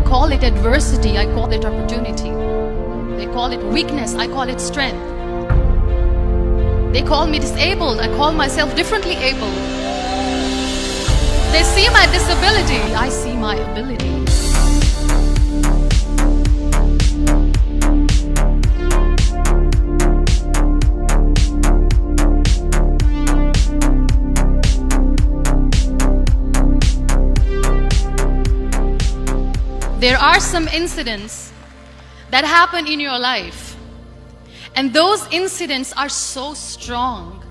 call it adversity, I call it opportunity. They call it weakness, I call it strength. They call me disabled, I call myself differently able. They see my disability, I see my ability. There are some incidents that happen in your life, and those incidents are so strong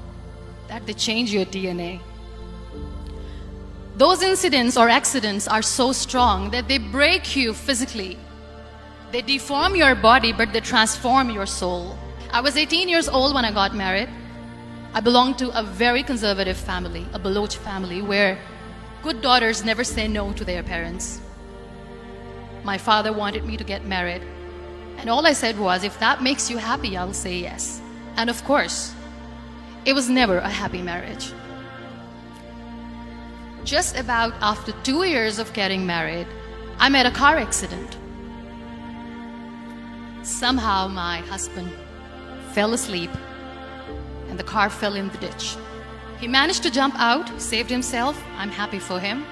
that they change your DNA. Those incidents or accidents are so strong that they break you physically. They deform your body, but they transform your soul. I was 18 years old when I got married. I belonged to a very conservative family, a Baloch family, where good daughters never say no to their parents. My father wanted me to get married, and all I said was, if that makes you happy, I'll say yes. And of course, it was never a happy marriage. Just about after 2 years of getting married, I met a car accident. Somehow my husband fell asleep and the car fell in the ditch. He managed to jump out, saved himself. I'm happy for him.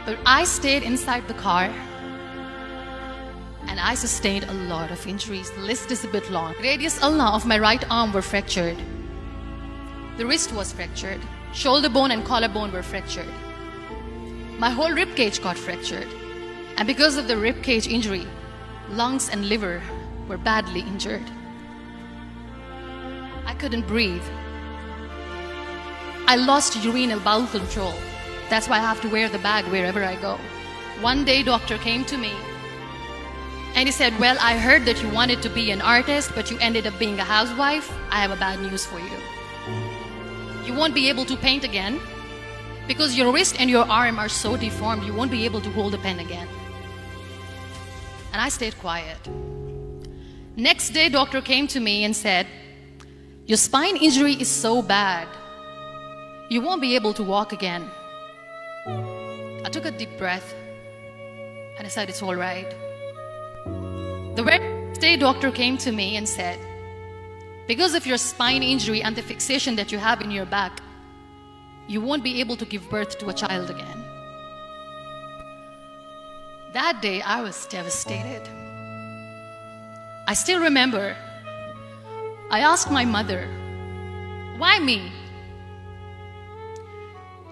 But I stayed inside the car and I sustained a lot of injuries. The list is a bit long. Radius ulna of my right arm were fractured. The wrist was fractured. Shoulder bone and collarbone were fractured. My whole rib cage got fractured. And because of the rib cage injury, lungs and liver were badly injured. I couldn't breathe. I lost urinary bowel control. That's why I have to wear the bag wherever I go. One day, doctor came to me and he said, well, I heard that you wanted to be an artist, but you ended up being a housewife. I have a bad news for you. You won't be able to paint again because your wrist and your arm are so deformed, you won't be able to hold a pen again. And I stayed quiet. Next day, doctor came to me and said, your spine injury is so bad, you won't be able to walk again. I took a deep breath and I said, it's all right. The very next day, doctor came to me and said, because of your spine injury and the fixation that you have in your back, you won't be able to give birth to a child again. That day, I was devastated. I still remember, I asked my mother, why me?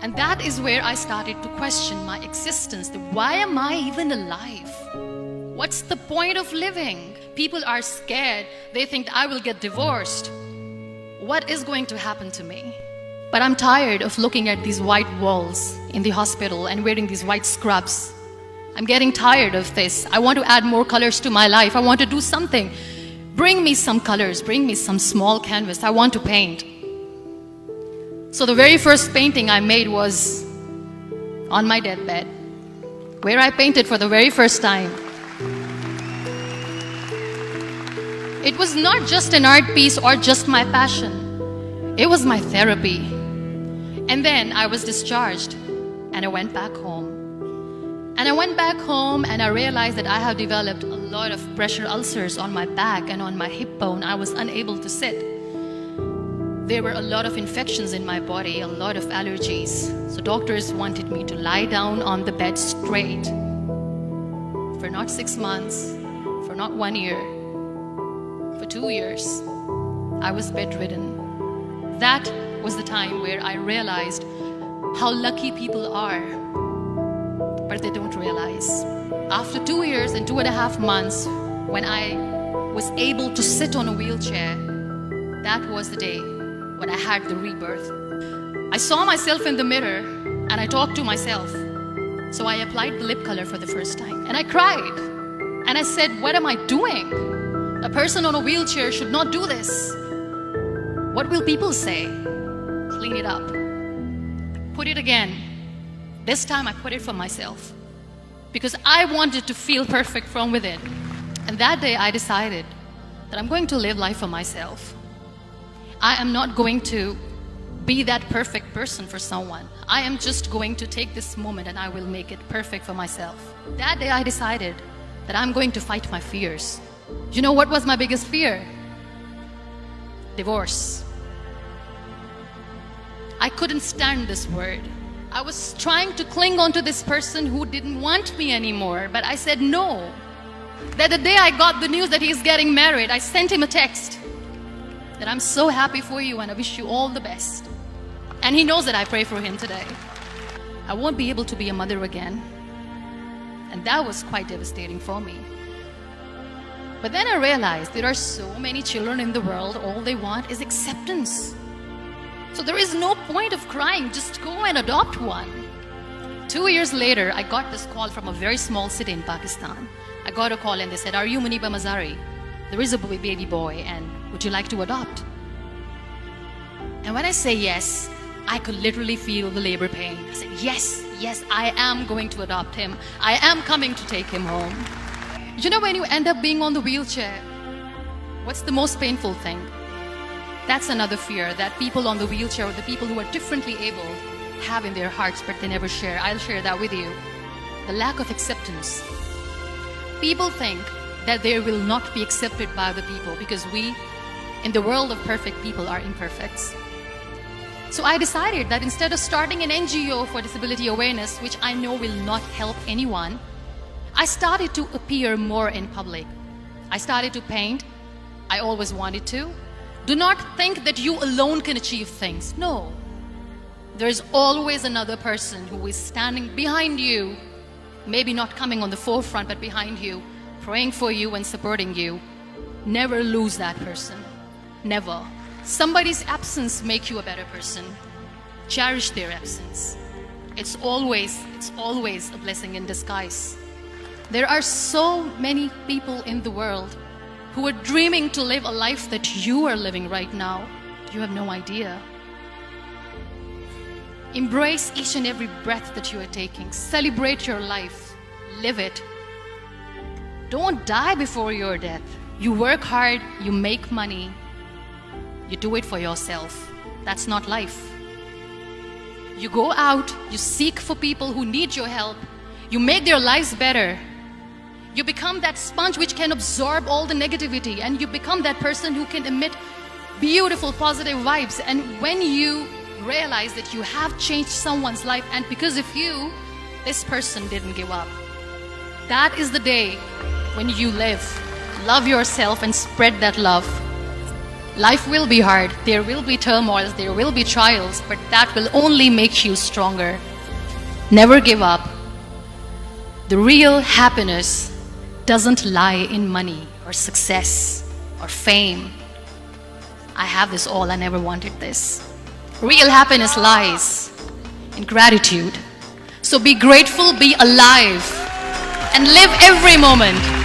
And that is where I started to question my existence. Why am I even alive? What's the point of living? People are scared. They think I will get divorced. What is going to happen to me? But I'm tired of looking at these white walls in the hospital and wearing these white scrubs. I'm getting tired of this. I want to add more colors to my life. I want to do something. Bring me some colors. Bring me some small canvas. I want to paint. So the very first painting I made was on my deathbed, where I painted for the very first time. It was not just an art piece or just my passion. It was my therapy. And then I was discharged and I went back home. And I went back home and I realized that I have developed a lot of pressure ulcers on my back and on my hip bone. I was unable to sit. There were a lot of infections in my body, a lot of allergies. So doctors wanted me to lie down on the bed straight for not 6 months, for not 1 year, for 2 years. I was bedridden. That was the time where I realized how lucky people are, but they don't realize. After 2 years and 2.5 months, when I was able to sit on a wheelchair, that was the day when I had the rebirth. I saw myself in the mirror and I talked to myself. So I applied the lip color for the first time and I cried. And I said, what am I doing? A person on a wheelchair should not do this. What will people say? Clean it up. Put it again. This time I put it for myself because I wanted to feel perfect from within. And that day I decided that I'm going to live life for myself. I am not going to be that perfect person for someone. I am just going to take this moment and I will make it perfect for myself. That day I decided that I'm going to fight my fears. You know what was my biggest fear? Divorce. I couldn't stand this word. I was trying to cling on to this person who didn't want me anymore, but I said no. That the day I got the news that he's getting married, I sent him a text that I'm so happy for you and I wish you all the best. And he knows that I pray for him today. I won't be able to be a mother again. And that was quite devastating for me. But then I realized there are so many children in the world, all they want is acceptance. So there is no point of crying, just go and adopt one. 2 years later, I got this call from a very small city in Pakistan. I got a call and they said, "Are you Muniba Mazari? There is a baby boy and would you like to adopt?" And when I say yes, I could literally feel the labor pain. I said, yes, I am going to adopt him. I am coming to take him home. You know, when you end up being on the wheelchair, what's the most painful thing? That's another fear that people on the wheelchair or the people who are differently able have in their hearts, but they never share. I'll share that with you. The lack of acceptance. People think that they will not be accepted by the people because we, in the world of perfect people, are imperfects. So I decided that instead of starting an NGO for disability awareness, which I know will not help anyone, I started to appear more in public. I started to paint. I always wanted to. Do not think that you alone can achieve things. No. There's always another person who is standing behind you, maybe not coming on the forefront, but behind you, praying for you and supporting you. Never lose that person. Never. Somebody's absence makes you a better person. Cherish their absence. It's always a blessing in disguise. There are so many people in the world who are dreaming to live a life that you are living right now. You have no idea. Embrace each and every breath that you are taking. Celebrate your life. Live it. Don't die before your death. You work hard, you make money. You do it for yourself. That's not life. You go out, you seek for people who need your help. You make their lives better. You become that sponge which can absorb all the negativity, and you become that person who can emit beautiful, positive vibes. And when you realize that you have changed someone's life, and because of you, this person didn't give up. That is the day when you live. Love yourself and spread that love. Life will be hard, there will be turmoils, there will be trials, but that will only make you stronger. Never give up. The real happiness doesn't lie in money or success or fame. I have this all, I never wanted this. Real happiness lies in gratitude. So be grateful, be alive, and live every moment.